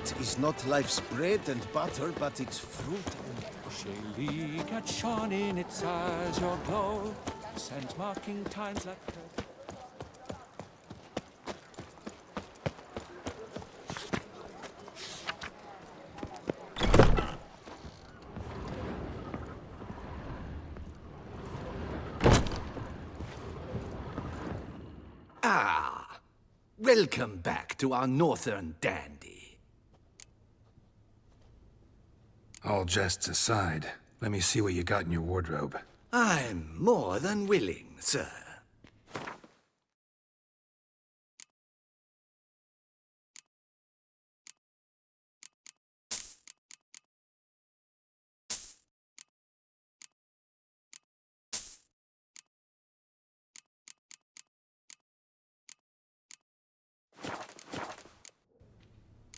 Meat is not life's bread and butter, but its fruit and... Shaylee cat shone in its azure glow, scent marking times like her. Ah, welcome back to our northern dandy. All jests aside, let me see what you got in your wardrobe. I'm more than willing, sir.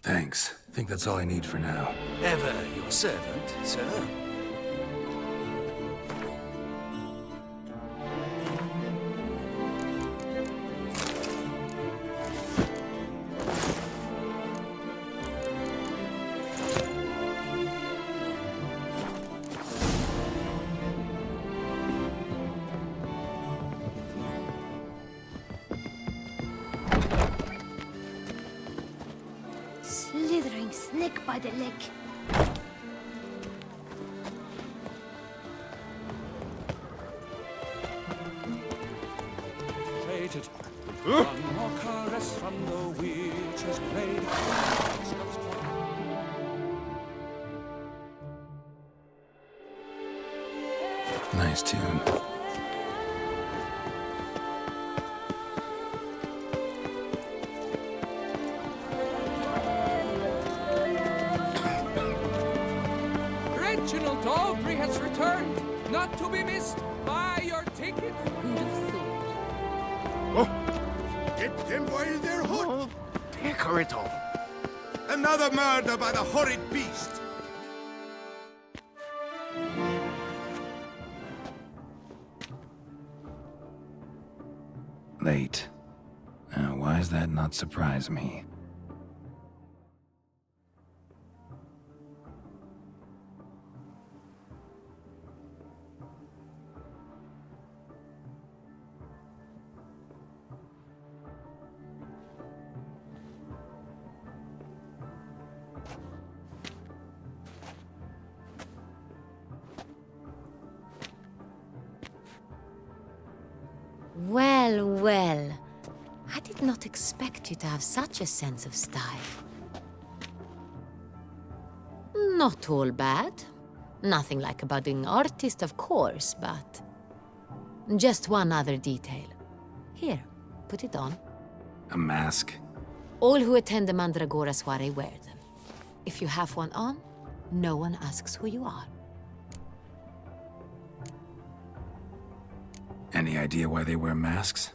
Thanks. Think that's all I need for now. Ever your servant, sir. Slithering snake by the leg. Traded. One more caress from the witch's blade. Nice tune. Reginald Aubrey has returned, not to be missed. Buy your ticket. Who'd have thought? Get them while they're hot! Decorate all. Another murder by the horrid beast! Late. Why does that not surprise me? Well, well. I did not expect you to have such a sense of style. Not all bad. Nothing like a budding artist, of course, but... just one other detail. Here, put it on. A mask? All who attend the Mandragora soiree wear them. If you have one on, no one asks who you are. Any idea why they wear masks?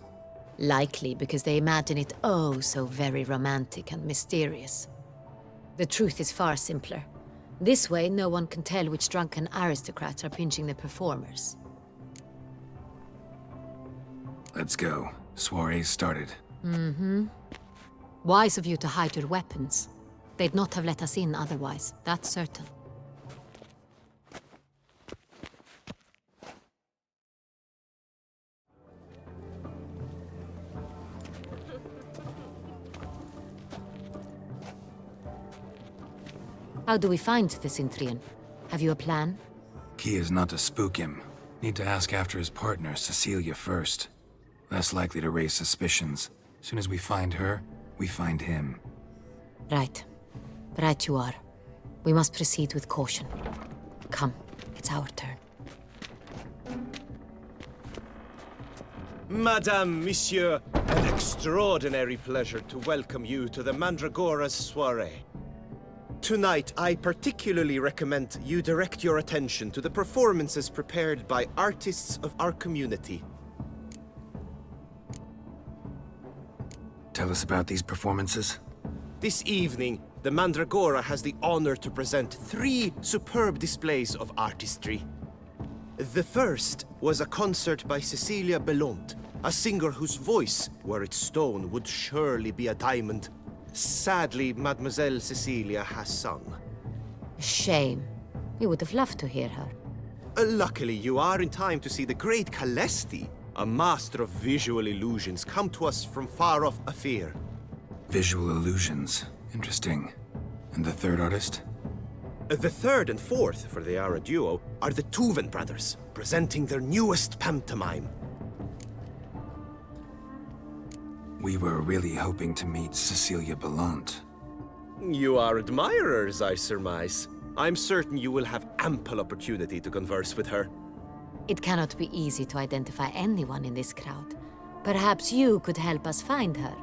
Likely because they imagine it oh so very romantic and mysterious. The truth is far simpler. This way, no one can tell which drunken aristocrats are pinching the performers. Let's go. Soiree's started. Mm-hmm. Wise of you to hide your weapons. They'd not have let us in otherwise, that's certain. How do we find the Cintrian? Have you a plan? Key is not to spook him. Need to ask after his partner, Cecilia, first. Less likely to raise suspicions. Soon as we find her, we find him. Right. Right you are. We must proceed with caution. Come, it's our turn. Madame, Monsieur, an extraordinary pleasure to welcome you to the Mandragora's soiree. Tonight, I particularly recommend you direct your attention to the performances prepared by artists of our community. Tell us about these performances. This evening, the Mandragora has the honor to present 3 superb displays of artistry. The first was a concert by Cecilia Belont, a singer whose voice, were it stone, would surely be a diamond. Sadly, Mademoiselle Cecilia has sung. Shame. We would have loved to hear her. Luckily, you are in time to see the great Calesti, a master of visual illusions, come to us from far off Afir. Visual illusions. Interesting. And the third artist? The third and fourth, for they are a duo, are the Tuven brothers, presenting their newest pantomime. We were really hoping to meet Cecilia Belant. You are admirers, I surmise. I'm certain you will have ample opportunity to converse with her. It cannot be easy to identify anyone in this crowd. Perhaps you could help us find her.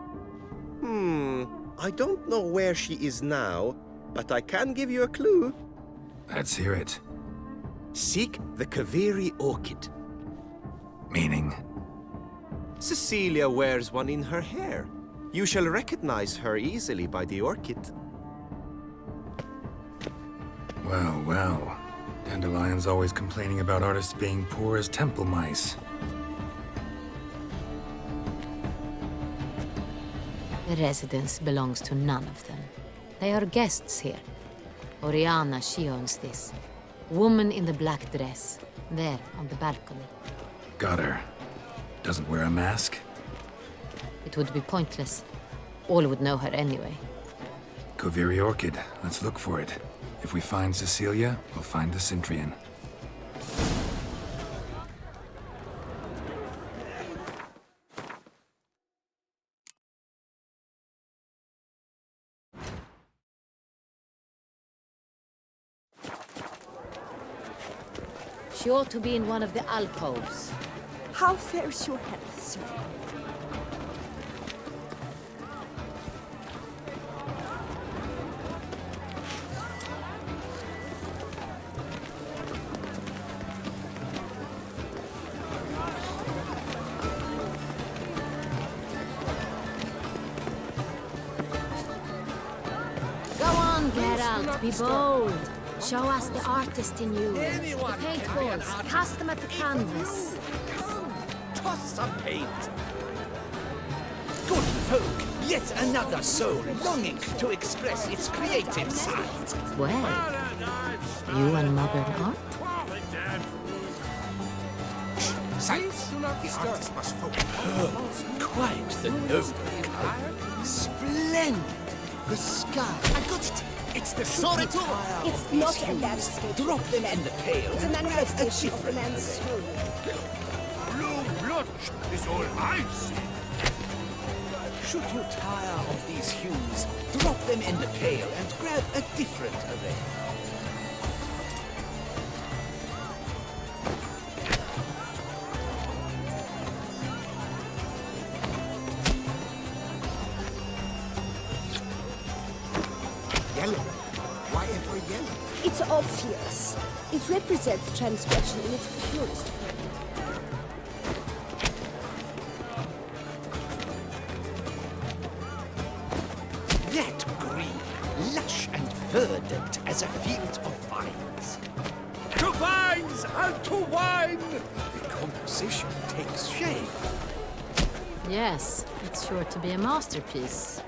I don't know where she is now, but I can give you a clue. Let's hear it. Seek the Kaviri orchid. Meaning? Cecilia wears one in her hair. You shall recognize her easily by the orchid. Well, well. Dandelion's always complaining about artists being poor as temple mice. The residence belongs to none of them. They are guests here. Oriana, she owns this. Woman in the black dress. There, on the balcony. Got her. Doesn't wear a mask? It would be pointless. All would know her anyway. Koviri Orchid. Let's look for it. If we find Cecilia, we'll find the Cintrian. She ought to be in one of the alcoves. How fares your health, sir? Go on, Geralt, be bold. Show us the artist in you. The paintballs, cast them at the canvas. Come, toss some paint. Good folk, yet another soul longing to express its creative side. Well, you and modern art? Silence. The artist must focus. Quite the noble kind. Splendid. The sky. I got it. It's the Sorito. It's not a landscape. Drop them in the pail. It's a and grab manifestation of the different man's soul. Blue blood is all I see. Should you tire of these hues, drop them in the pail and grab a different array. Yellow. Why ever yellow? It's obvious. It represents transgression in its purest form. That green, lush and verdant as a field of vines. To vines and to wine! The composition takes shape. Yes, it's sure to be a masterpiece.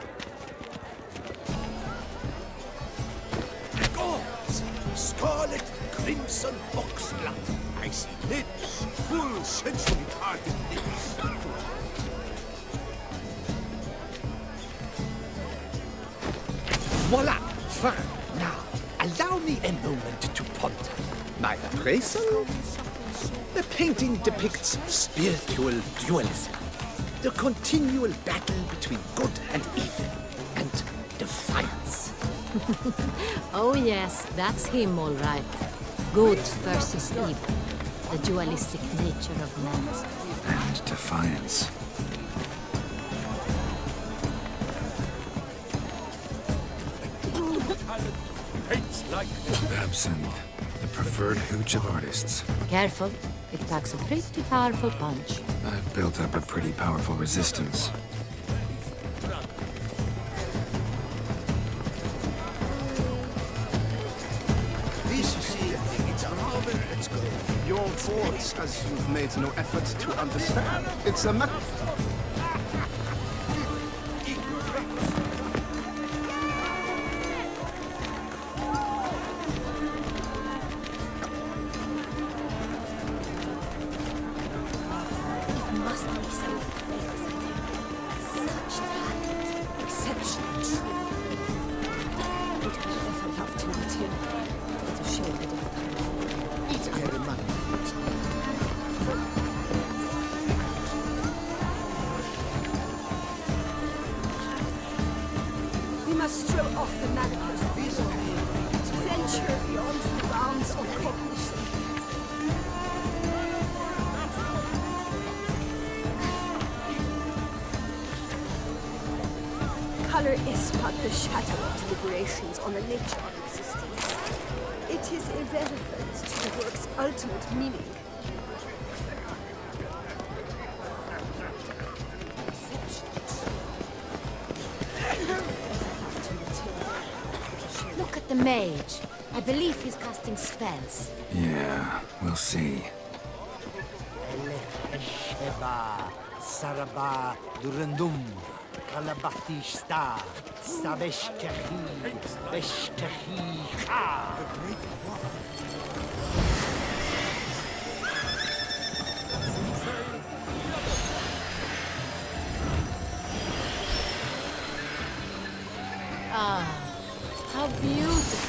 Gods! Scarlet, crimson oxblood. I see lips, full sensually parted lips. Voila! Fine. Now, allow me a moment to ponder. My appraisal? The painting depicts spiritual dualism. The continual battle between good and evil. And defiance. Oh yes, that's him all right. Good versus evil. The dualistic nature of man. And defiance. Paints like Absinthe, the preferred hooch of artists. Careful, it packs a pretty powerful punch. I've built up a pretty powerful resistance. this is it. It's a Robin. Let's go. Your thoughts, as you've made no effort to understand. It's a matter. must be some things in him. Such talent. Exceptional tree. Would I ever love to meet him? It's a shame I didn't. Eat iron man. We must throw off the manacles of the world. Venture beyond the bounds of cognition. Color is but the shadow of deliberations on the nature of existence. It is irrelevant to the work's ultimate meaning. Look at the mage. I believe he's casting spells. Yeah, we'll see. Sheba, Saraba, Durandum, Kalabatista, Sabeshkahi, Beshkahi, Ha! Ah, how beautiful.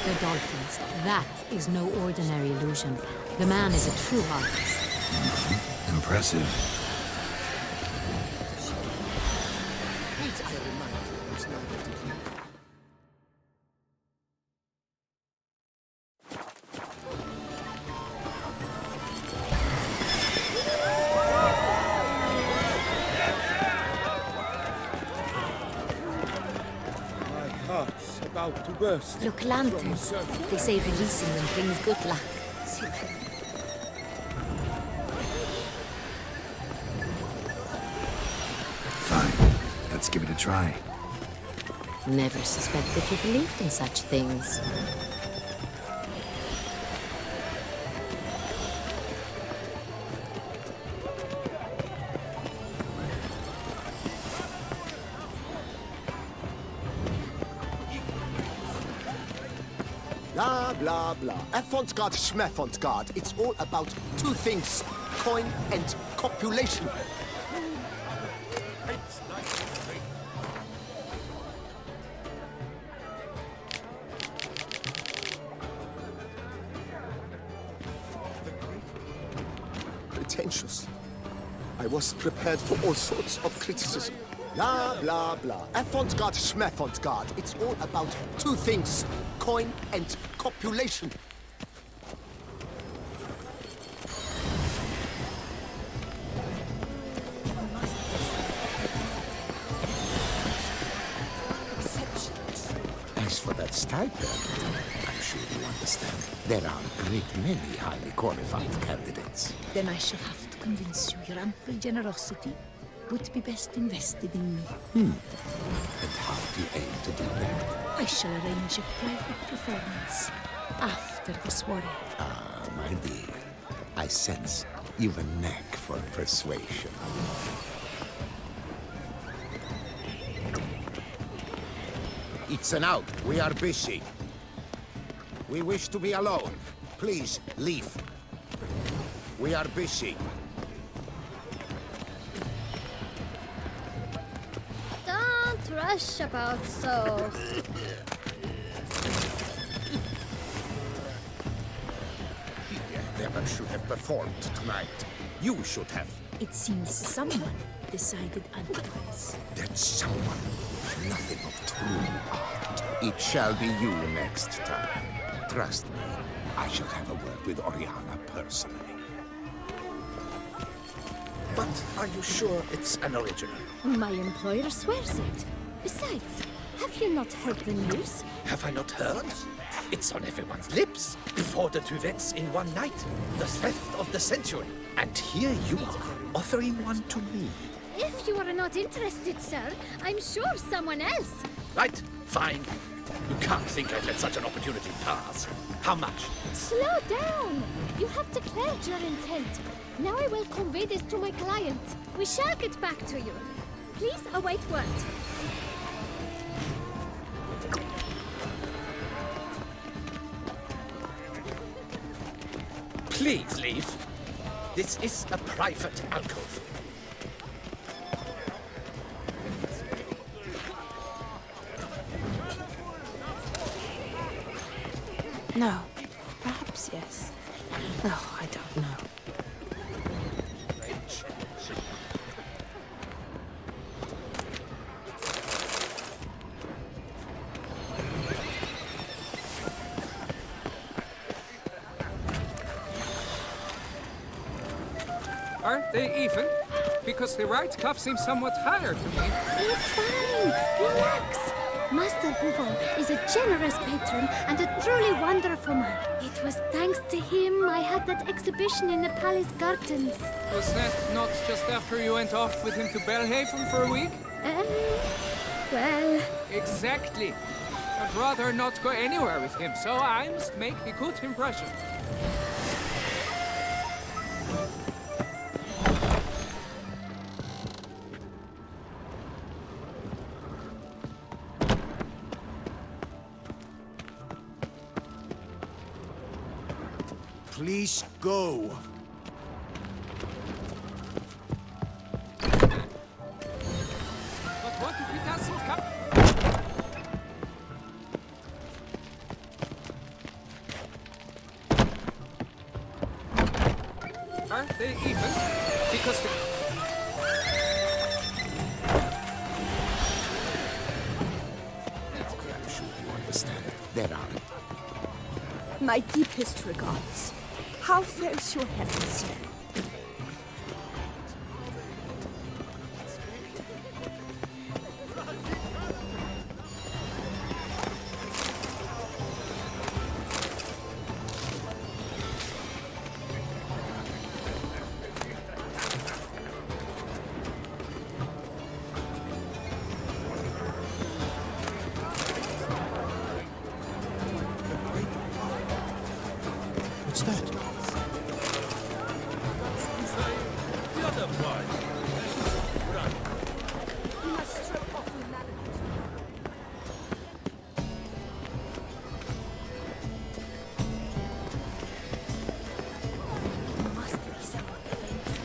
The dolphins. That is no ordinary illusion. The man is a true artist. Impressive. Eat iron man. It's not ready. My heart's about to burst. Look, lanterns. They say releasing them brings good luck. Fine. Let's give it a try. Never suspected you believed in such things. Blah, blah, blah. Avant-garde, schmeffant-garde. It's all about two things. Coin and copulation. Pretentious. I was prepared for all sorts of criticism. Blah, blah, blah. Avant-garde, schmeffant-garde. It's all about two things. Coin and copulation. As for that stipend, I'm sure you understand. There are a great many highly qualified candidates. Then I shall have to convince you your ample generosity would be best invested in me. And how do you aim to do that? I shall arrange a private performance after the soiree. Ah, my dear, I sense you've a knack for persuasion. It's an out. We are busy. We wish to be alone. Please, leave. We are busy. Don't rush about so. You never should have performed tonight. You should have. It seems someone decided otherwise. That someone nothing of true art. It shall be you next time. Trust me, I shall have a word with Oriana personally. But are you sure it's an original? My employer swears it. Besides, have you not heard the news? Have I not heard? It's on everyone's lips. 4 duets in one night. The theft of the century. And here you are, offering one to me. If you are not interested, sir, I'm sure someone else. Right, fine. You can't think I'd let such an opportunity pass. How much? Slow down. You have declared your intent. Now I will convey this to my client. We shall get back to you. Please await word. Please leave. This is a private alcove. No. Perhaps yes. No, I don't know. Aren't they even? Because the right cuff seems somewhat higher to me. It's fine. Relax. Master Bouffon is a generous patron and a truly wonderful man. It was thanks to him I had that exhibition in the palace gardens. Was that not just after you went off with him to Belhaven for a week? Well... Exactly. I'd rather not go anywhere with him, so I must make a good impression. Please go. But what if he doesn't come? Aren't they even? Because the... I'm sure you understand. There are. My deepest regards. How fares your health, sir? What's that? You must strip off the manacles. It must be someone famous.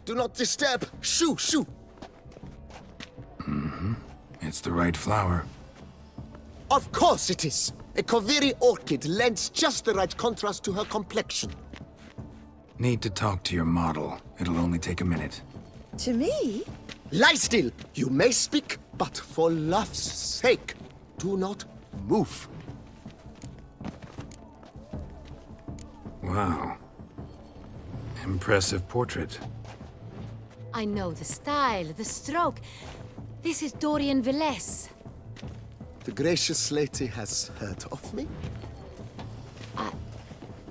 Do not disturb! Shoo! Shoo! It's the right flower. Of course it is! A Koviri orchid lends just the right contrast to her complexion. Need to talk to your model. It'll only take a minute. To me? Lie still! You may speak, but for love's sake, do not move. Wow. Impressive portrait. I know the style, the stroke. This is Dorian Velez. The gracious lady has heard of me?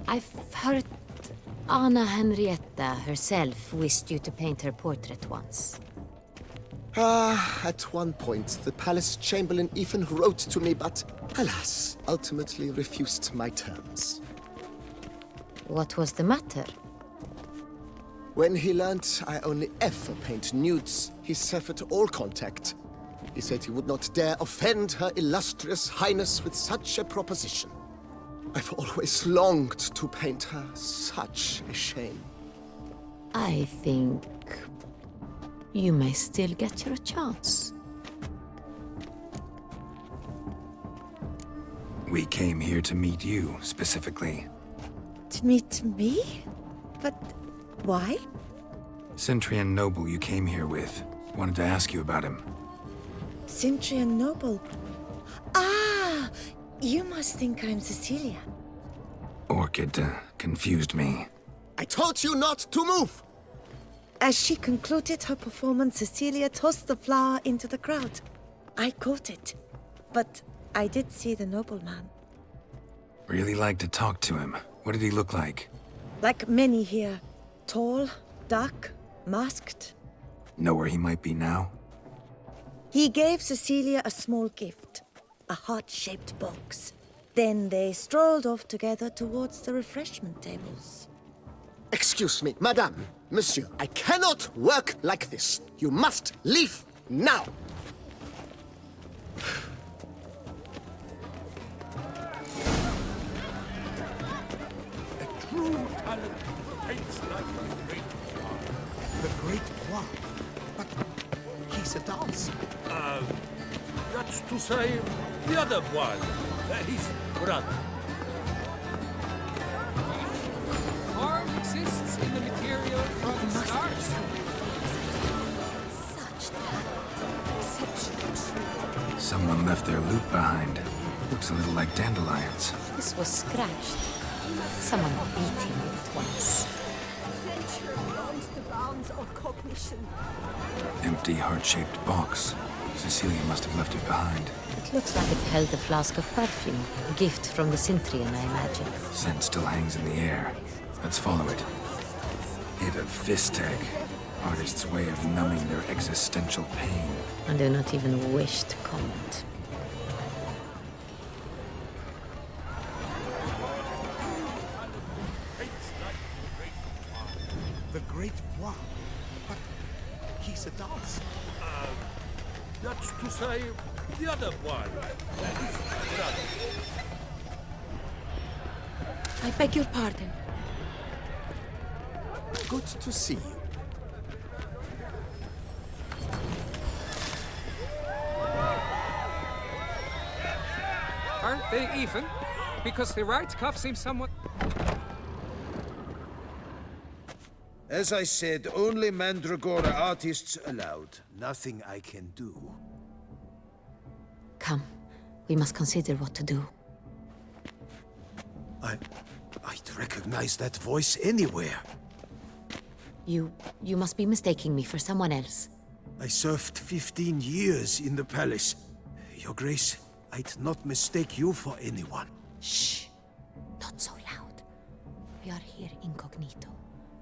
I've heard Anna Henrietta herself wished you to paint her portrait once. At one point, the palace chamberlain even wrote to me, but alas, ultimately refused my terms. What was the matter? When he learnt I only ever paint nudes, he severed all contact. He said he would not dare offend her illustrious highness with such a proposition. I've always longed to paint her. Such a shame. I think you may still get your chance. We came here to meet you, specifically. To meet me? But why? Centrian noble you came here with. Wanted to ask you about him. Centrian noble. Ah! You must think I'm Cecilia. Orchid confused me. I told you not to move! As she concluded her performance, Cecilia tossed the flower into the crowd. I caught it. But I did see the nobleman. Really like to talk to him. What did he look like? Like many here. Tall, dark, masked. Know where he might be now? He gave Cecilia a small gift. A heart-shaped box. Then they strolled off together towards the refreshment tables. Excuse me, madame, monsieur. I cannot work like this. You must leave now. A true talent paints like a great one. The great one? But he's a dancer. That's to say, the other one. His brother. Harm exists in the material from the start. Such talent. Exceptional. Someone left their loot behind. Looks a little like dandelions. This was scratched. Someone beat him with it once. Adventure beyond the bounds of cognition. Empty, heart-shaped box. Cecilia must have left it behind. It looks like it held a flask of perfume. A gift from the Cintrian, I imagine. Scent still hangs in the air. Let's follow it. Hit a fist tag. Artist's way of numbing their existential pain. I do not even wish to comment. The great one? But he's a dancer. That's to say, the other one. His brother. I beg your pardon. Good to see you. Aren't they even? Because the right cuff seems somewhat... As I said, only Mandragora artists allowed. Nothing I can do. Come, we must consider what to do. I'd recognize that voice anywhere. You must be mistaking me for someone else. I served 15 years in the palace. Your Grace, I'd not mistake you for anyone. Shh! Not so loud. We are here incognito,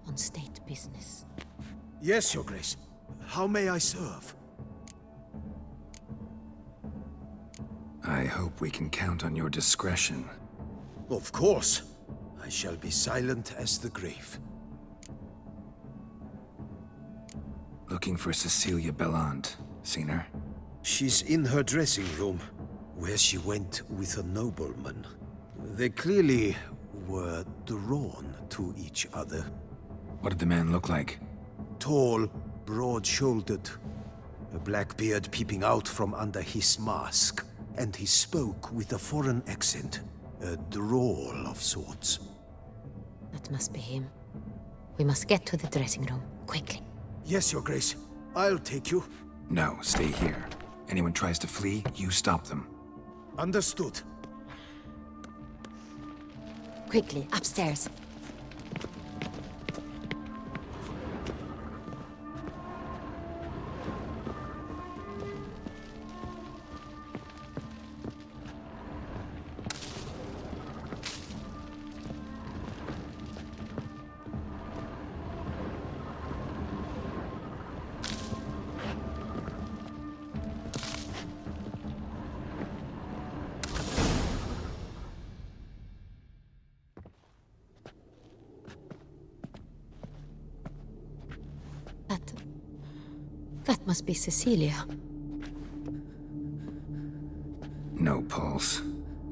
on state business. Yes, Your Grace. How may I serve? I hope we can count on your discretion. Of course. I shall be silent as the grave. Looking for Cecilia Bellant. Seen her? She's in her dressing room, where she went with a nobleman. They clearly were drawn to each other. What did the man look like? Tall, broad-shouldered, a black beard peeping out from under his mask, and he spoke with a foreign accent, a drawl of sorts. That must be him. We must get to the dressing room, quickly. Yes, Your Grace. I'll take you. No, stay here. Anyone tries to flee, you stop them. Understood. Quickly, upstairs. That must be Cecilia. No pulse.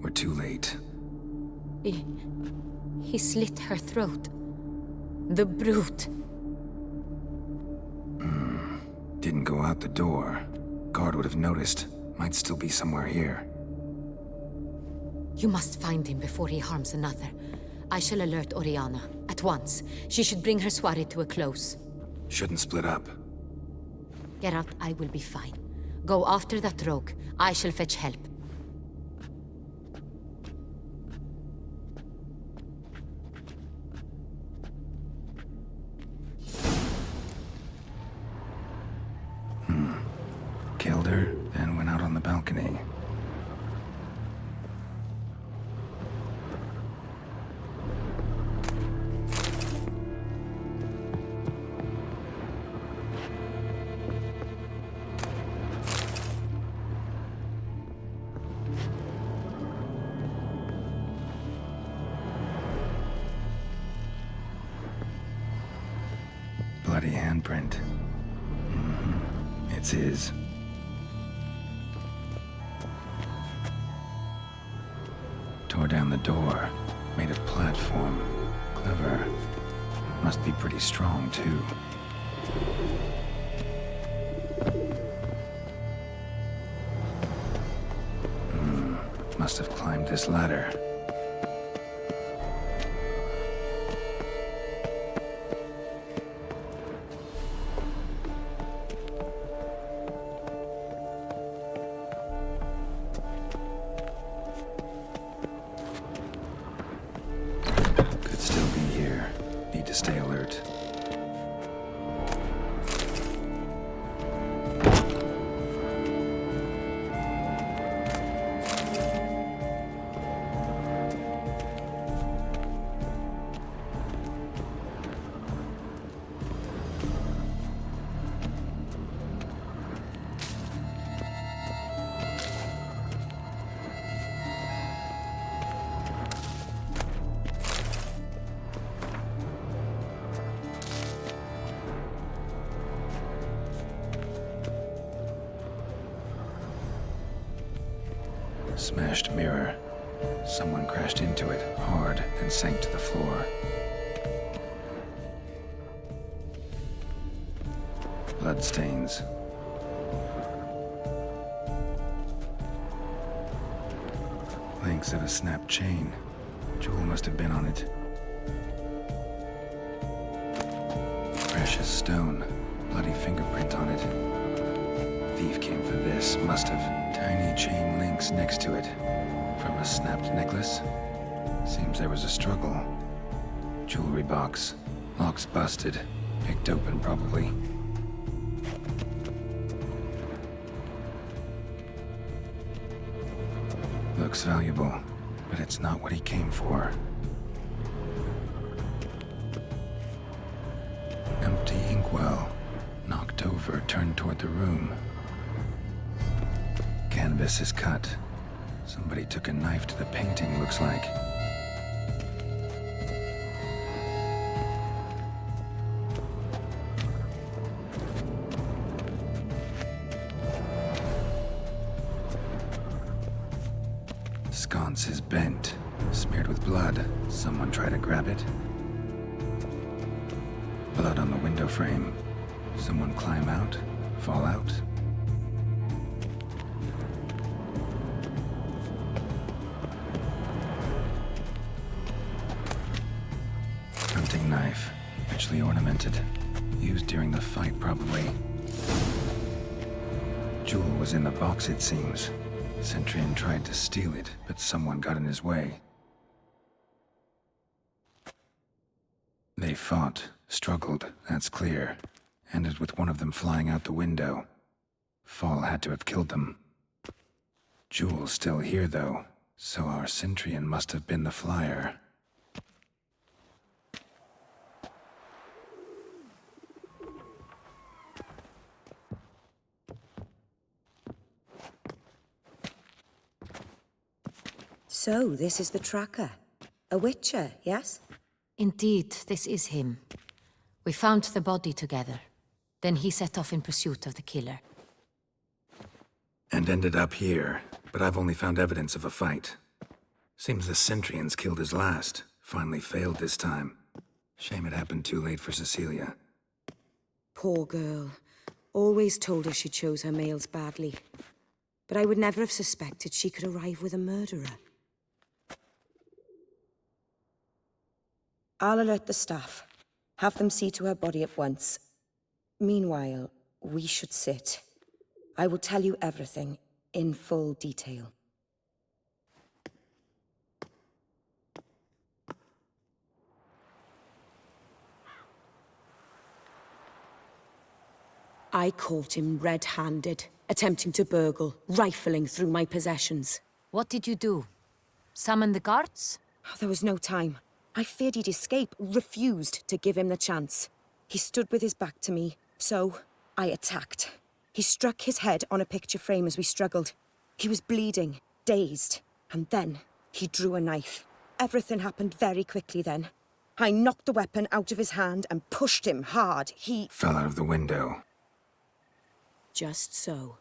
We're too late. He slit her throat. The brute. Didn't go out the door. Guard would have noticed. Might still be somewhere here. You must find him before he harms another. I shall alert Oriana. At once. She should bring her soiree to a close. Shouldn't split up. Geralt, I will be fine. Go after that rogue. I shall fetch help. Killed her, then went out on the balcony. bloody handprint. It's his. Tore down the door, made a platform. Clever. Must be pretty strong, too. Must have climbed this ladder. Could still be here. Need to stay alert. Smashed mirror. Someone crashed into it hard, then sank to the floor. Bloodstains. Links of a snapped chain. Jewel must have been on it. Precious stone. Bloody fingerprint on it. Thief came for this, must have. Tiny chain links next to it. From a snapped necklace? Seems there was a struggle. Jewelry box. Lock's busted. Picked open, probably. Looks valuable, but it's not what he came for. Empty inkwell. Knocked over, turned toward the room. Canvas is cut. Somebody took a knife to the painting, looks like. Sconce is bent, smeared with blood. Someone try to grab it. Blood on the window frame. Someone climb out, fall out. Hunting knife, richly ornamented. Used during the fight, probably. Jewel was in the box, it seems. Centurion tried to steal it, but someone got in his way. They fought, struggled, that's clear. Ended with one of them flying out the window. Fall had to have killed them. Jewel's still here, though, so our Centurion must have been the flyer. So, this is the tracker. A witcher, yes? Indeed, this is him. We found the body together. Then he set off in pursuit of the killer. And ended up here, but I've only found evidence of a fight. Seems the Centurions killed his last. Finally failed this time. Shame it happened too late for Cecilia. Poor girl. Always told her she chose her males badly. But I would never have suspected she could arrive with a murderer. I'll alert the staff. Have them see to her body at once. Meanwhile, we should sit. I will tell you everything, in full detail. I caught him red-handed, attempting to burgle, rifling through my possessions. What did you do? Summon the guards? There was no time. I feared he'd escape, refused to give him the chance. He stood with his back to me, so I attacked. He struck his head on a picture frame as we struggled. He was bleeding, dazed, and then he drew a knife. Everything happened very quickly then. I knocked the weapon out of his hand and pushed him hard. He Fell out of the window. just so.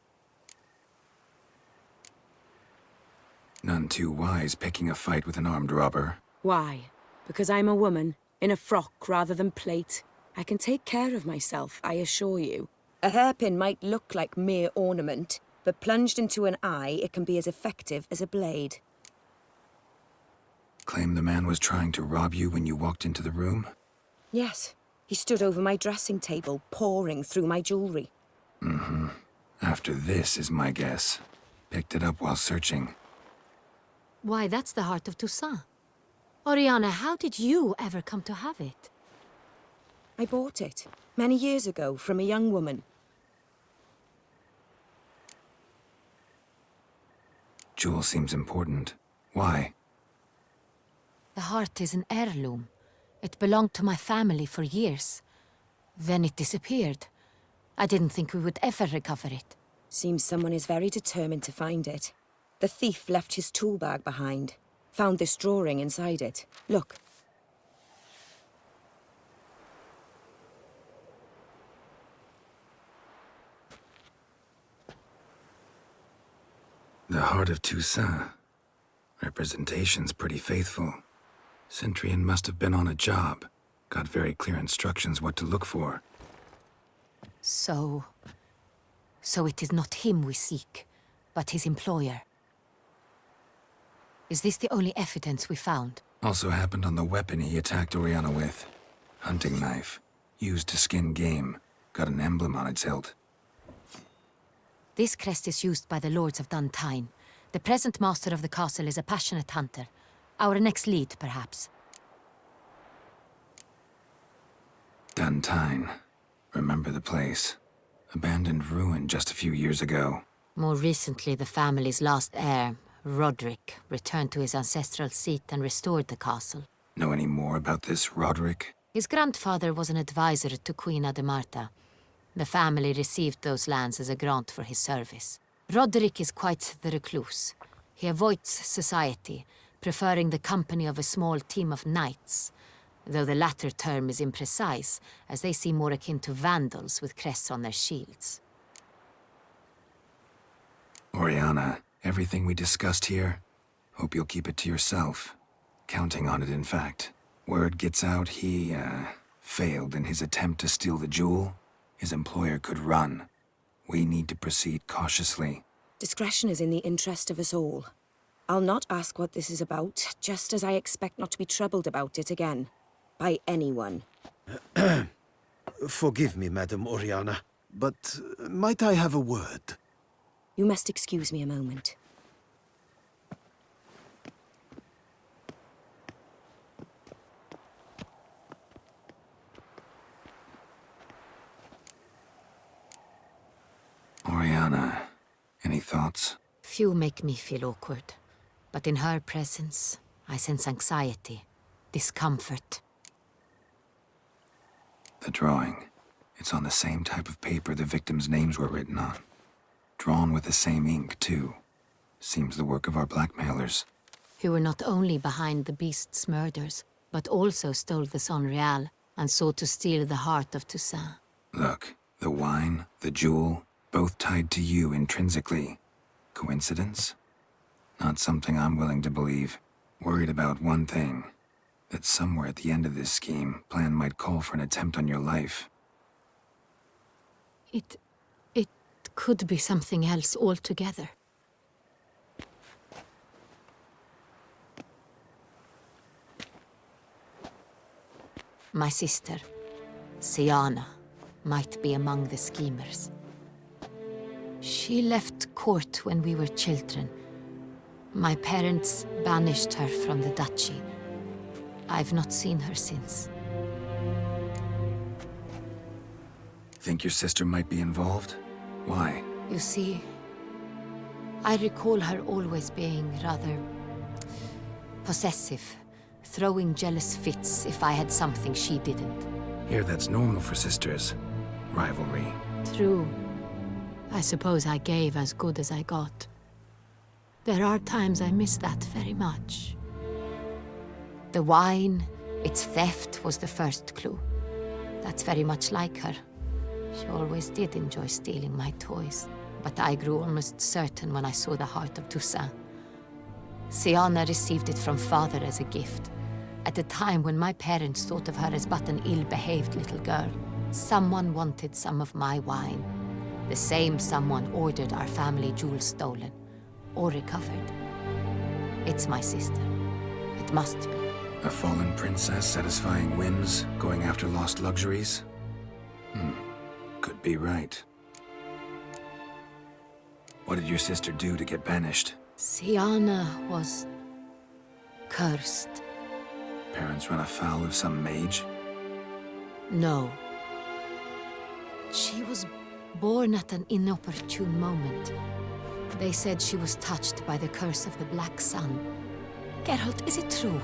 None too wise picking a fight with an armed robber. Why? Because I'm a woman, in a frock rather than plate. I can take care of myself, I assure you. A hairpin might look like mere ornament, but plunged into an eye, it can be as effective as a blade. Claim the man was trying to rob you when you walked into the room? Yes, he stood over my dressing table, pouring through my jewelry. Mm-hmm. After this is my guess. Picked it up while searching. Why, that's the heart of Toussaint. Oriana, how did you ever come to have it? I bought it, many years ago, from a young woman. Jewel seems important. Why? The heart is an heirloom. It belonged to my family for years. Then it disappeared. I didn't think we would ever recover it. Seems someone is very determined to find it. The thief left his tool bag behind. Found this drawing inside it. Look. The heart of Toussaint. Representation's pretty faithful. Centurion must have been on a job. Got very clear instructions what to look for. So it is not him we seek, but his employer. Is this the only evidence we found? Also happened on the weapon he attacked Oriana with. Hunting knife. Used to skin game. Got an emblem on its hilt. This crest is used by the Lords of Duntine. The present master of the castle is a passionate hunter. Our next lead, perhaps. Duntine. Remember the place. Abandoned ruin just a few years ago. More recently, the family's last heir, Roderick, returned to his ancestral seat and restored the castle. Know any more about this Roderick? His grandfather was an advisor to Queen Ademarta. The family received those lands as a grant for his service. Roderick is quite the recluse. He avoids society, preferring the company of a small team of knights, though the latter term is imprecise, as they seem more akin to vandals with crests on their shields. Oriana, everything we discussed here, hope you'll keep it to yourself. Counting on it, in fact. Word gets out he, failed in his attempt to steal the jewel. His employer could run. We need to proceed cautiously. Discretion is in the interest of us all. I'll not ask what this is about, just as I expect not to be troubled about it again. By anyone. Forgive me, Madam Oriana, but might I have a word? You must excuse me a moment. Oriana, any thoughts? Few make me feel awkward, but in her presence, I sense anxiety, discomfort. The drawing. It's on the same type of paper the victims' names were written on. Drawn with the same ink, too. Seems the work of our blackmailers. Who were not only behind the beast's murders, but also stole the Son Real and sought to steal the heart of Toussaint. Look, the wine, the jewel, both tied to you intrinsically. Coincidence? Not something I'm willing to believe. Worried about one thing. That somewhere at the end of this scheme, plan might call for an attempt on your life. It could be something else altogether. My sister, Siana, might be among the schemers. She left court when we were children. My parents banished her from the duchy. I've not seen her since. Think your sister might be involved? Why? You see, I recall her always being rather possessive, throwing jealous fits if I had something she didn't. Here, that's normal for sisters. Rivalry. True. I suppose I gave as good as I got. There are times I miss that very much. The wine, Its theft was the first clue. That's very much like her. She always did enjoy stealing my toys. But I grew almost certain when I saw the heart of Toussaint. Siana received it from father as a gift. At a time when my parents thought of her as but an ill-behaved little girl. Someone wanted some of my wine. The same someone ordered our family jewels stolen. Or recovered. It's my sister. It must be. A fallen princess satisfying whims, going after lost luxuries? Could be right. What did your sister do to get banished? Siana was... cursed. Parents run afoul of some mage? No. She was born at an inopportune moment. They said she was touched by the curse of the Black Sun. Geralt, is it true?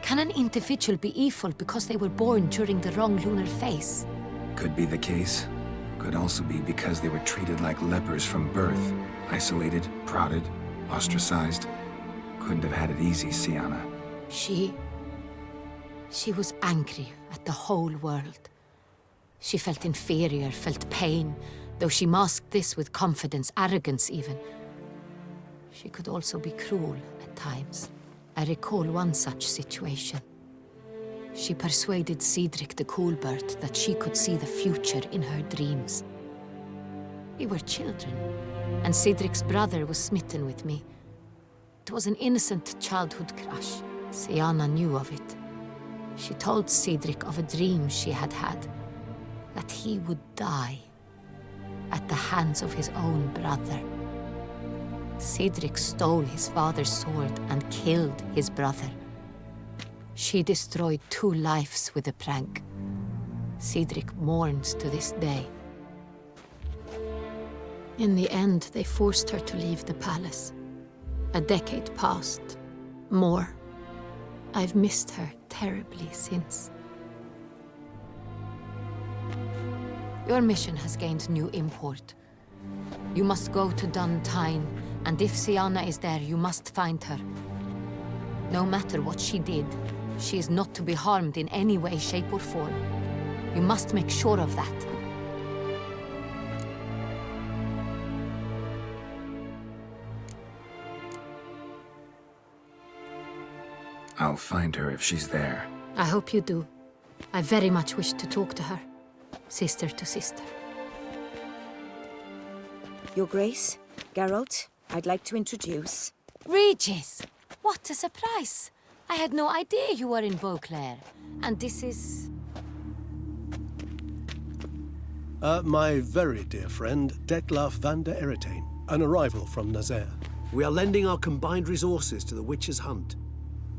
Can an individual be evil because they were born during the wrong lunar phase? Could be the case. Could also be because they were treated like lepers from birth. Isolated, prodded, ostracized. Couldn't have had it easy, Siana. She was angry at the whole world. She felt inferior, felt pain, though she masked this with confidence, arrogance even. She could also be cruel at times. I recall one such situation. She persuaded Cedric the Coolbird that she could see the future in her dreams. We were children, and Cedric's brother was smitten with me. It was an innocent childhood crush. Siana knew of it. She told Cedric of a dream she had had, that he would die at the hands of his own brother. Cedric stole his father's sword and killed his brother. She destroyed 2 lives with a prank. Cedric mourns to this day. In the end, they forced her to leave the palace. A decade passed. More. I've missed her terribly since. Your mission has gained new import. You must go to Dun Tyne, and if Siana is there, you must find her. No matter what she did, she is not to be harmed in any way, shape, or form. You must make sure of that. I'll find her if she's there. I hope you do. I very much wish to talk to her. Sister to sister. Your Grace, Geralt, I'd like to introduce... Regis! What a surprise! I had no idea you were in Beauclair. And this is... My very dear friend, Detlaf van der Eretain, an arrival from Nazaire. We are lending our combined resources to the Witch's Hunt.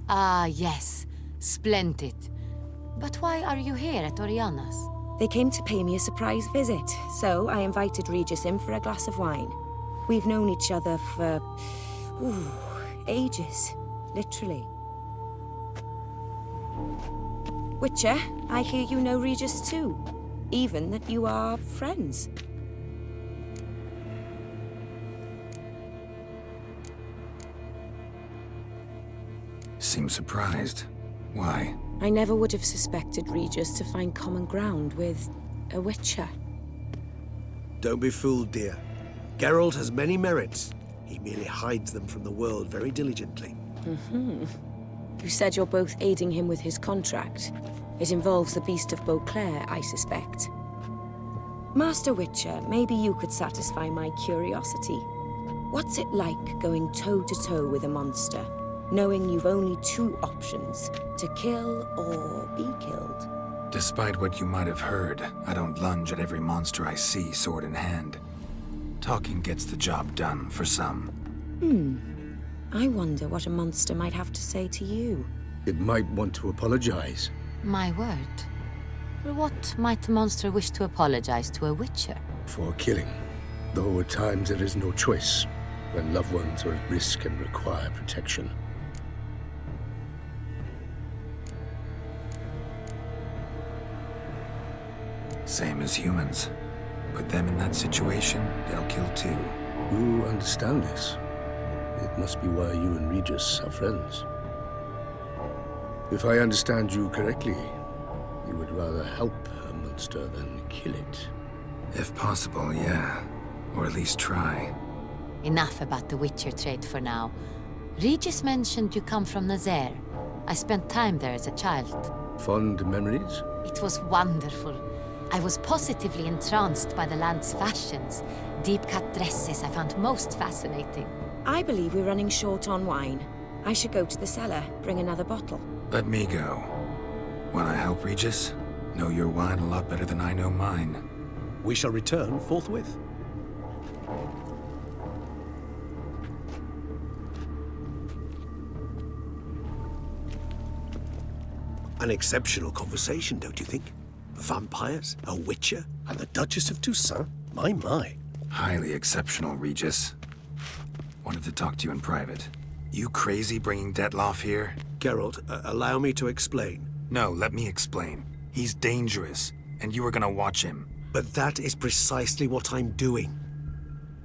Ah, yes. Splendid. But why are you here at Oriana's? They came to pay me a surprise visit, so I invited Regis in for a glass of wine. We've known each other for... ages. Literally. Witcher, I hear you know Regis too. Even that you are friends. Seem surprised. Why? I never would have suspected Regis to find common ground with a Witcher. Don't be fooled, dear. Geralt has many merits. He merely hides them from the world very diligently. You said you're both aiding him with his contract. It involves the Beast of Beauclair, I suspect. Master Witcher, maybe you could satisfy my curiosity. What's it like going toe-to-toe with a monster, knowing you've only 2 options, to kill or be killed? Despite what you might have heard, I don't lunge at every monster I see sword in hand. Talking gets the job done for some. I wonder what a monster might have to say to you. It might want to apologize. My word. For what might a monster wish to apologize to a Witcher? For killing. Though at times there is no choice, when loved ones are at risk and require protection. Same as humans. Put them in that situation, they'll kill too. You understand this. It must be why you and Regis are friends. If I understand you correctly, you would rather help a monster than kill it. If possible, yeah. Or at least try. Enough about the Witcher trade for now. Regis mentioned you come from Nazaire. I spent time there as a child. Fond memories? It was wonderful. I was positively entranced by the land's fashions. Deep-cut dresses I found most fascinating. I believe we're running short on wine. I should go to the cellar, bring another bottle. Let me go. Wanna help, Regis? Know your wine a lot better than I know mine. We shall return forthwith. An exceptional conversation, don't you think? Vampires, a witcher, and the Duchess of Toussaint? My. Highly exceptional, Regis. Wanted to talk to you in private. You crazy bringing Detloff here? Geralt, allow me to explain. No, let me explain. He's dangerous, and you were gonna watch him. But that is precisely what I'm doing.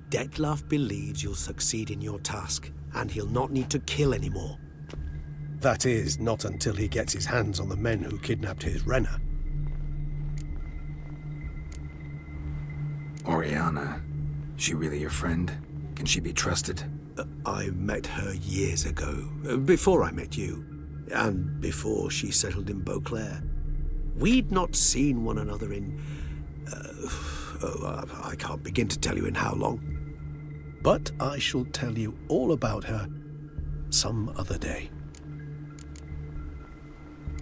Detloff believes you'll succeed in your task, and he'll not need to kill anymore. That is, not until he gets his hands on the men who kidnapped his Renna. Oriana. She really your friend? Can she be trusted? I met her years ago, before I met you, and before she settled in Beauclair. We'd not seen one another in... I can't begin to tell you in how long. But I shall tell you all about her some other day.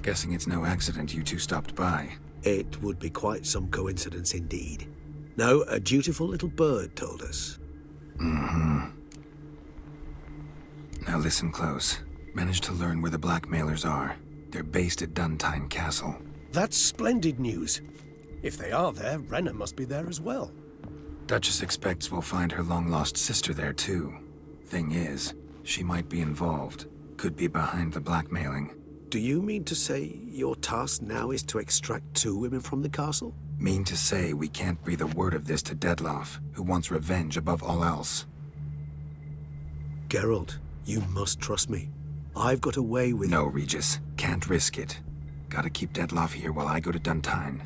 Guessing it's no accident you two stopped by. It would be quite some coincidence indeed. No, a dutiful little bird told us. Mm-hmm. Now listen close. Managed to learn where the blackmailers are. They're based at Duntine Castle. That's splendid news. If they are there, Renna must be there as well. Duchess expects we'll find her long-lost sister there too. Thing is, she might be involved. Could be behind the blackmailing. Do you mean to say your task now is to extract 2 women from the castle? Mean to say we can't breathe a word of this to Detloff, who wants revenge above all else. Geralt, you must trust me. I've got a way with... No, Regis. Can't risk it. Gotta keep Detloff here while I go to Duntine.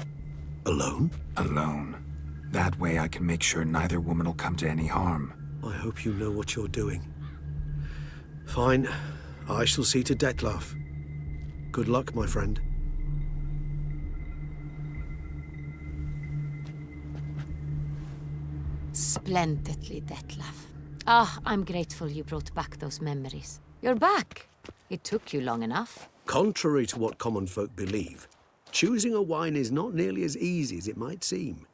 Alone? Alone. That way I can make sure neither woman will come to any harm. I hope you know what you're doing. Fine. I shall see to Detloff. Good luck, my friend. Splendidly, Detlaff. Ah, I'm grateful you brought back those memories. You're back. It took you long enough. Contrary to what common folk believe, choosing a wine is not nearly as easy as it might seem.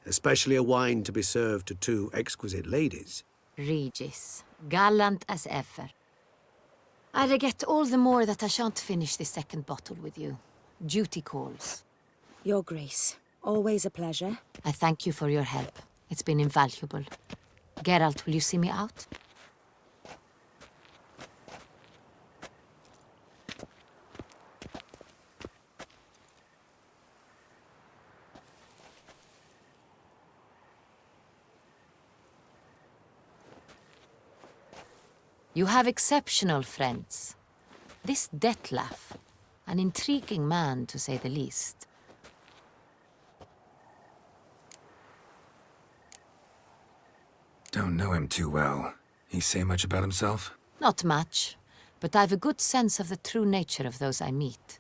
Especially a wine to be served to 2 exquisite ladies. Regis, gallant as ever. I regret all the more that I shan't finish this second bottle with you. Duty calls. Your Grace, always a pleasure. I thank you for your help. It's been invaluable. Geralt, will you see me out? You have exceptional friends. This Detlaff, an intriguing man to say the least. Don't know him too well. He say much about himself? Not much, but I've a good sense of the true nature of those I meet.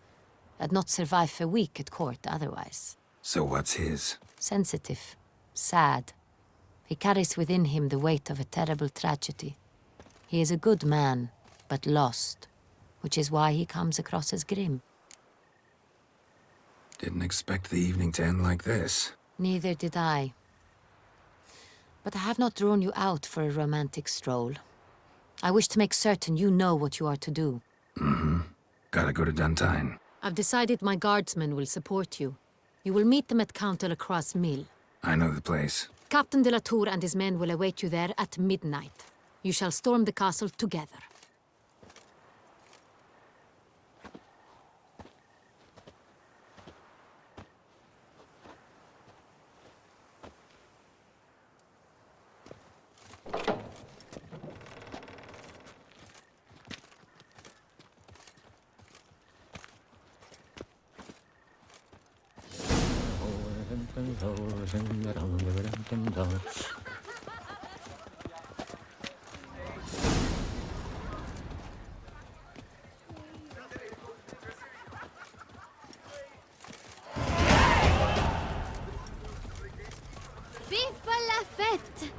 I'd not survive a week at court otherwise. So what's his? Sensitive, sad. He carries within him the weight of a terrible tragedy. He is a good man, but lost, which is why he comes across as grim. Didn't expect the evening to end like this. Neither did I. But I have not drawn you out for a romantic stroll. I wish to make certain you know what you are to do. Mm-hmm. Gotta go to Duntine. I've decided my guardsmen will support you. You will meet them at Count de la Croix's mill. I know the place. Captain de la Tour and his men will await you there at midnight. You shall storm the castle together. Viva la fête!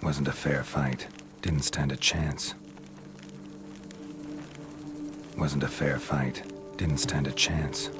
Wasn't a fair fight. Didn't stand a chance. Wasn't a fair fight. Didn't stand a chance.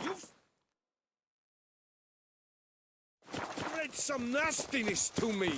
You've bred some nastiness to me.